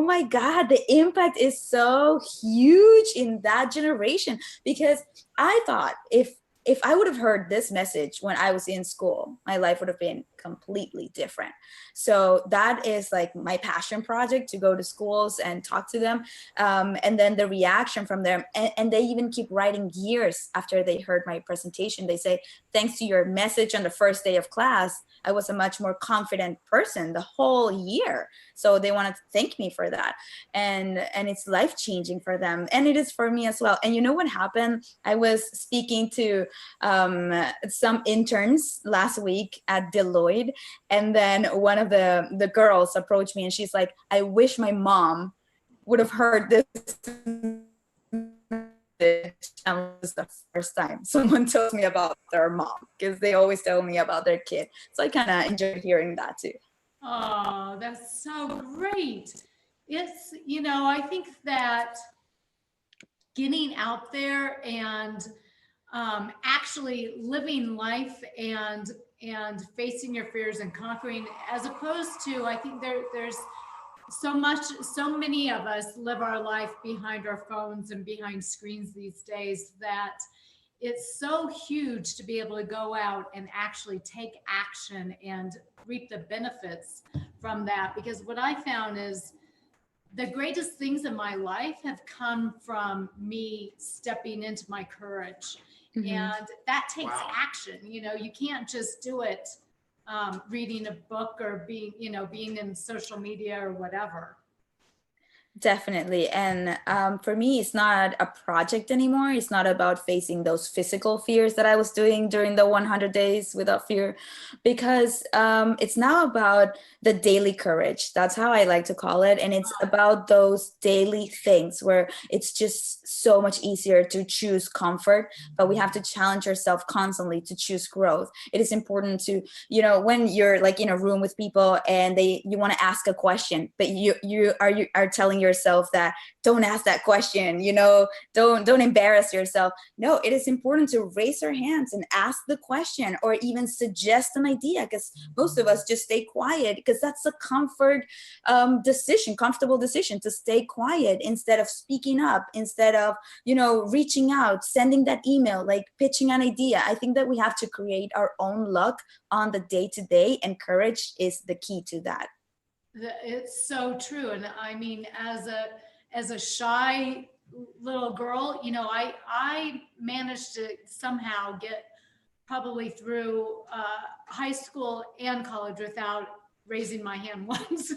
my God, the impact is so huge in that generation, because I thought if I would have heard this message when I was in school, my life would have been completely different. So that is like my passion project, to go to schools and talk to them. And then the reaction from them, and they even keep writing years after they heard my presentation. They say, thanks to your message on the first day of class, I was a much more confident person the whole year. So they wanted to thank me for that. And it's life-changing for them. And it is for me as well. And you know what happened? I was speaking to some interns last week at Deloitte, and then one of the girls approached me, and she's like, I wish my mom would have heard this. It was the first time someone told me about their mom, because they always tell me about their kid. So I kind of enjoyed hearing that too. Oh, that's so great. It's, I think that getting out there and actually living life and facing your fears and conquering, as opposed to, I think there's so many of us live our life behind our phones and behind screens these days, that it's so huge to be able to go out and actually take action and reap the benefits from that. Because what I found is the greatest things in my life have come from me stepping into my courage. Mm-hmm. And that takes action. You can't just do it reading a book or being in social media or whatever. Definitely. And for me, it's not a project anymore. It's not about facing those physical fears that I was doing during the 100 days without fear, because it's now about the daily courage. That's how I like to call it. And it's about those daily things where it's just so much easier to choose comfort, but we have to challenge ourselves constantly to choose growth. It is important to, when you're like in a room with people and you want to ask a question, but you are telling yourself that don't ask that question, don't embarrass yourself. No, it is important to raise our hands and ask the question, or even suggest an idea, because most of us just stay quiet because that's a comfortable decision to stay quiet instead of speaking up, instead of, reaching out, sending that email, like pitching an idea. I think that we have to create our own luck on the day-to-day, and courage is the key to that. It's so true. And I mean, as a shy little girl, I managed to somehow get probably through high school and college without raising my hand once,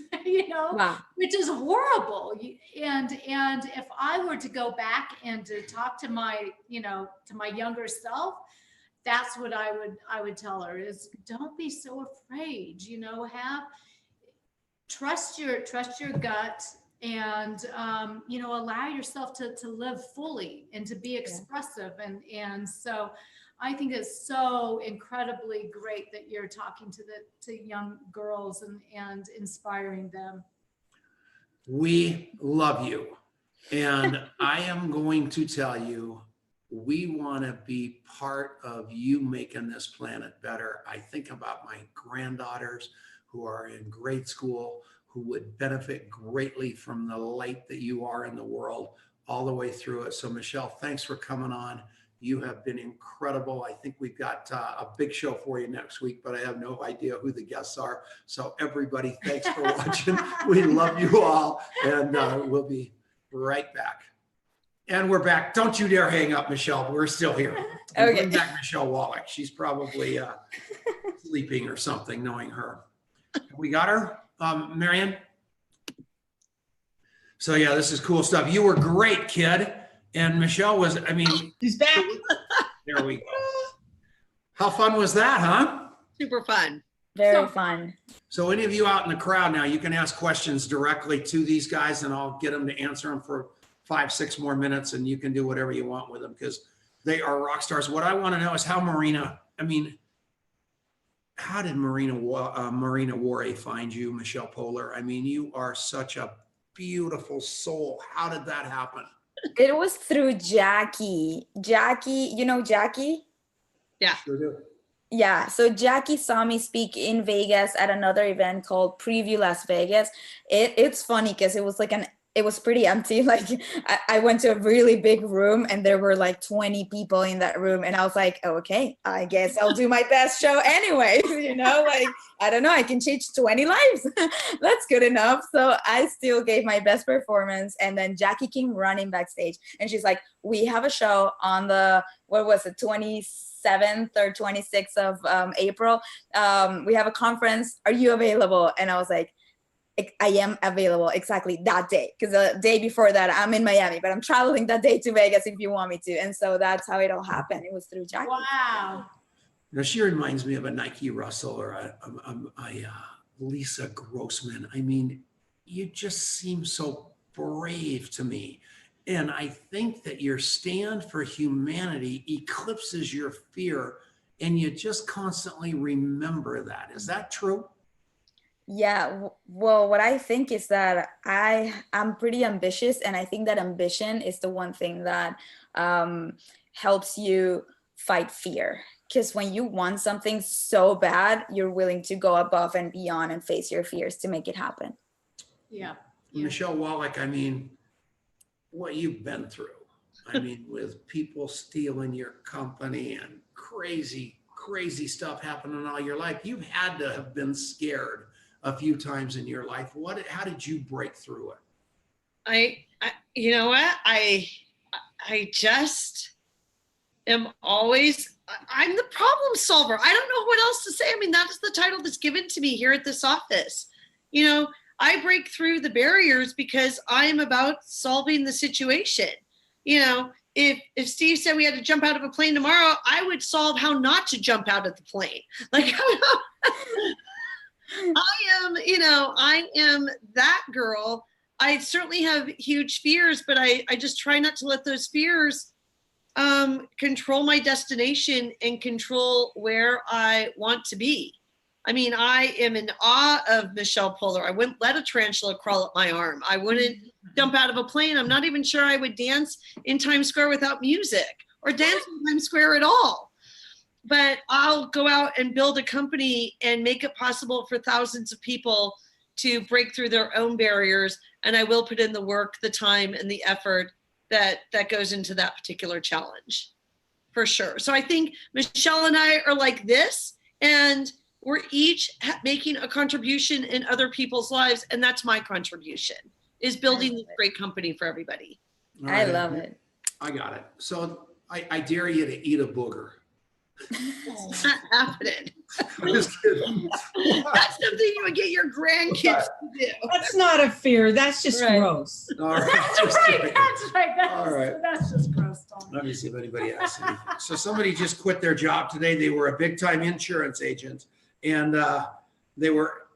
Wow. which is horrible. And if I were to go back and to talk to my, to my younger self, that's what I would tell her is, don't be so afraid, trust your gut, and allow yourself to live fully and to be expressive. And so I think it's so incredibly great that you're talking to young girls and inspiring them. We love you. And I am going to tell you, we want to be part of you making this planet better. I think about my granddaughters who are in grade school, who would benefit greatly from the light that you are in the world all the way through it. So Michelle, thanks for coming on. You have been incredible. I think we've got a big show for you next week, but I have no idea who the guests are. So everybody, thanks for watching. We love you all, and we'll be right back. And we're back. Don't you dare hang up, Michelle. We're still here. Okay. Bring back Michelle Wallach. She's probably sleeping or something, knowing her. We got her, Marianne? So yeah, this is cool stuff. You were great, kid. And Michelle was, She's back. There we go. How fun was that, huh? Super fun. Very fun. So any of you out in the crowd now, you can ask questions directly to these guys, and I'll get them to answer them for 5-6 more minutes, and you can do whatever you want with them because they are rock stars. What I want to know is how did Marina Worre find you, Michelle Poehler? You are such a beautiful soul. How did that happen? It was through Jackie. Jackie, you know Jackie? Yeah. Sure do. Yeah, so Jackie saw me speak in Vegas at another event called Preview Las Vegas. It's funny because it was pretty empty. Like I went to a really big room and there were like 20 people in that room. And I was like, oh, okay, I guess I'll do my best show anyways. I don't know, I can change 20 lives. That's good enough. So I still gave my best performance. And then Jackie came running backstage and she's like, we have a show on the, 27th or 26th of April. We have a conference. Are you available? And I was like, I am available exactly that day, because the day before that I'm in Miami, but I'm traveling that day to Vegas if you want me to. And so that's how it all happened. It was through Jackie. Wow. She reminds me of a Nike Russell or a Lisa Grossman. You just seem so brave to me. And I think that your stand for humanity eclipses your fear, and you just constantly remember that. Is that true? Yeah, well, what I think is that I'm pretty ambitious, and I think that ambition is the one thing that helps you fight fear. Because when you want something so bad, you're willing to go above and beyond and face your fears to make it happen. Yeah. Michelle Wallach, what you've been through, with people stealing your company and crazy stuff happening all your life, you've had to have been scared a few times in your life. How did you break through it? You know what? I just am always, I'm the problem solver. I don't know what else to say. That is the title that's given to me here at this office. I break through the barriers because I'm about solving the situation. If Steve said we had to jump out of a plane tomorrow, I would solve how not to jump out of the plane. I am that girl. I certainly have huge fears, but I just try not to let those fears control my destination and control where I want to be. I mean, I am in awe of Michelle Poler. I wouldn't let a tarantula crawl up my arm. I wouldn't jump out of a plane. I'm not even sure I would dance in Times Square without music or dance in Times Square at all. But I'll go out and build a company and make it possible for thousands of people to break through their own barriers. And I will put in the work, the time, and the effort that goes into that particular challenge, for sure. So I think Michelle and I are like this, and we're each making a contribution in other people's lives. And that's my contribution, is building this great company for everybody. I love it. I got it. So I dare you to eat a booger. It's not happening. I'm just kidding. That's something you would get your grandkids to do. That's not a fear. That's just Right. gross. All right. That's just right. kidding. That's right. All right. That's just gross, Tom. Let me see if anybody has anything. So somebody just quit their job today. They were a big time insurance agent, and they were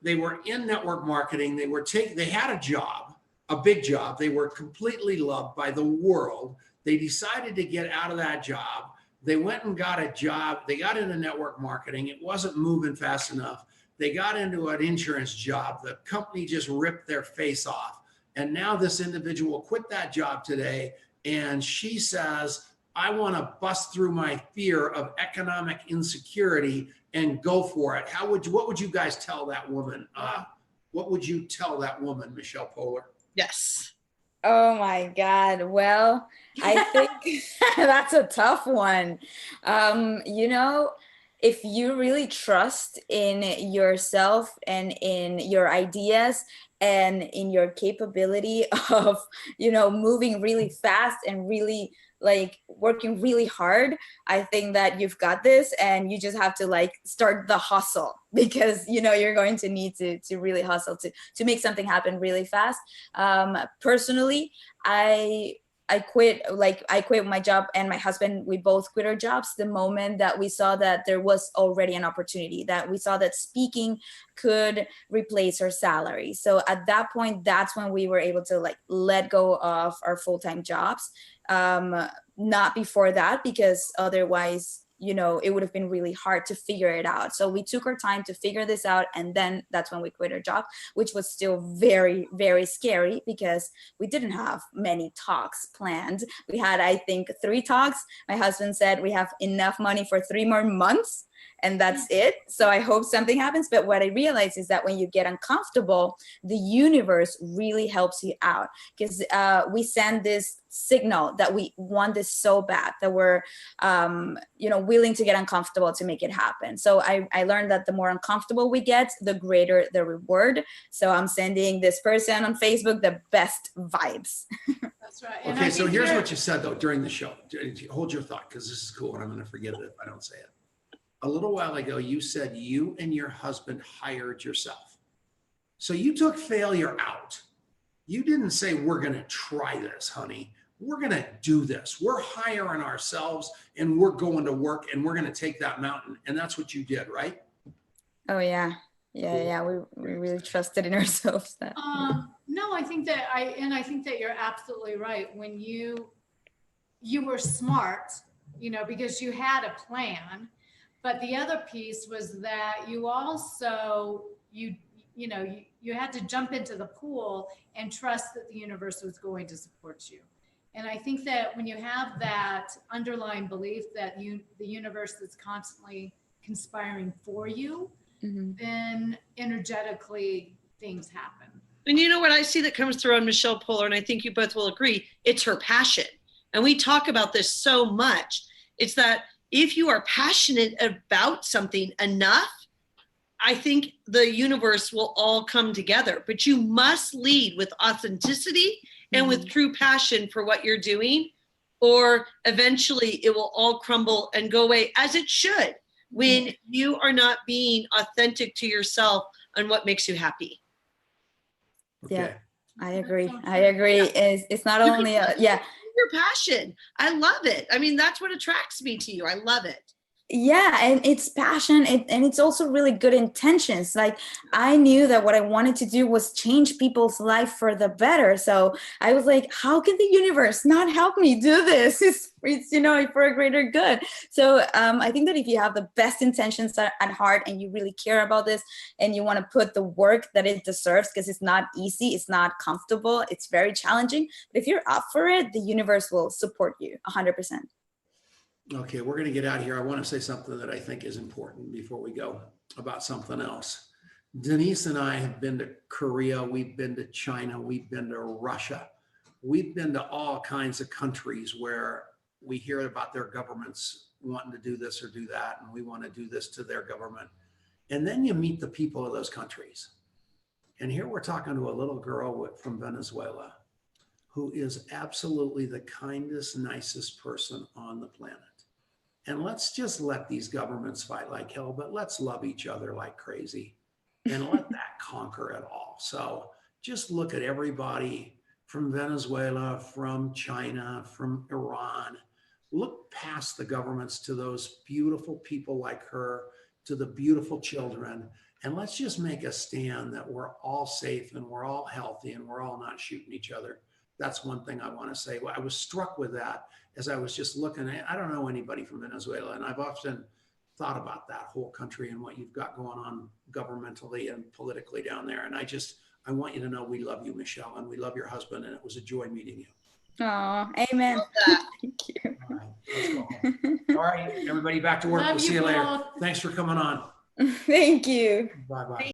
in network marketing. They had a job, a big job. They were completely loved by the world. They decided to get out of that job. They went and got a job. They got into network marketing. It wasn't moving fast enough. They got into an insurance job. The company just ripped their face off. And now this individual quit that job today. And she says, I want to bust through my fear of economic insecurity and go for it. What would you guys tell that woman? What would you tell that woman, Michelle Poler? Yes. Oh my God. Well, I think that's a tough one. If you really trust in yourself and in your ideas and in your capability of, moving really fast and really like working really hard, I think that you've got this, and you just have to start the hustle, because you're going to need to really hustle to make something happen really fast. Personally, I quit my job, and my husband, we both quit our jobs the moment that we saw that there was already an opportunity, that we saw that speaking could replace our salary. So at that point, that's when we were able to let go of our full-time jobs. Not before that, because otherwise, it would have been really hard to figure it out. So we took our time to figure this out. And then that's when we quit our job, which was still very, very scary, because we didn't have many talks planned. We had, I think, 3 talks. My husband said we have enough money for 3 more months, and that's it. So I hope something happens. But what I realized is that when you get uncomfortable, the universe really helps you out, because we send this signal that we want this so bad, that we're willing to get uncomfortable to make it happen. So I learned that the more uncomfortable we get, the greater the reward. So I'm sending this person on Facebook the best vibes. That's right. Okay, so here's what you said, though, during the show. Hold your thought, because this is cool, and I'm going to forget it if I don't say it. A little while ago, you said you and your husband hired yourself. So you took failure out. You didn't say, we're going to try this, honey. We're going to do this. We're hiring ourselves, and we're going to work, and we're going to take that mountain. And that's what you did, right? Oh, yeah. Yeah. We really trusted in ourselves. No, I think that you're absolutely right. When you were smart, because you had a plan. But the other piece was that you also, you had to jump into the pool and trust that the universe was going to support you. And I think that when you have that underlying belief that the universe is constantly conspiring for you, then energetically things happen. And you know what I see that comes through on Michelle Poler, and I think you both will agree, it's her passion. And we talk about this so much. It's that if you are passionate about something enough, I think the universe will all come together. But you must lead with authenticity and with true passion for what you're doing, or eventually it will all crumble and go away, as it should, when you are not being authentic to yourself on what makes you happy. Okay. Yeah, I agree. It's not only, your passion. I love it. I mean, that's what attracts me to you. I love it. Yeah, and it's passion, and it's also really good intentions. Like, I knew that what I wanted to do was change people's life for the better. So I was like, how can the universe not help me do this? It's for a greater good. So I think that if you have the best intentions at heart, and you really care about this, and you want to put the work that it deserves, because it's not easy, it's not comfortable, it's very challenging. But if you're up for it, the universe will support you 100%. Okay, we're going to get out of here. I want to say something that I think is important before we go about something else. Denise and I have been to Korea. We've been to China. We've been to Russia. We've been to all kinds of countries where we hear about their governments wanting to do this or do that, and we want to do this to their government. And then you meet the people of those countries. And here we're talking to a little girl from Venezuela who is absolutely the kindest, nicest person on the planet. And let's just let these governments fight like hell, but let's love each other like crazy and let that conquer it all. So just look at everybody from Venezuela, from China, from Iran. Look past the governments to those beautiful people like her, to the beautiful children. And let's just make a stand that we're all safe and we're all healthy and we're all not shooting each other. That's one thing I want to say. I was struck with that as I was just looking at, I don't know anybody from Venezuela, and I've often thought about that whole country and what you've got going on governmentally and politically down there. And I want you to know we love you, Michelle, and we love your husband, and it was a joy meeting you. Oh, amen. Thank you. All right, let's go home. All right, everybody back to work. We'll see you later. Thanks for coming on. Thank you. Bye-bye.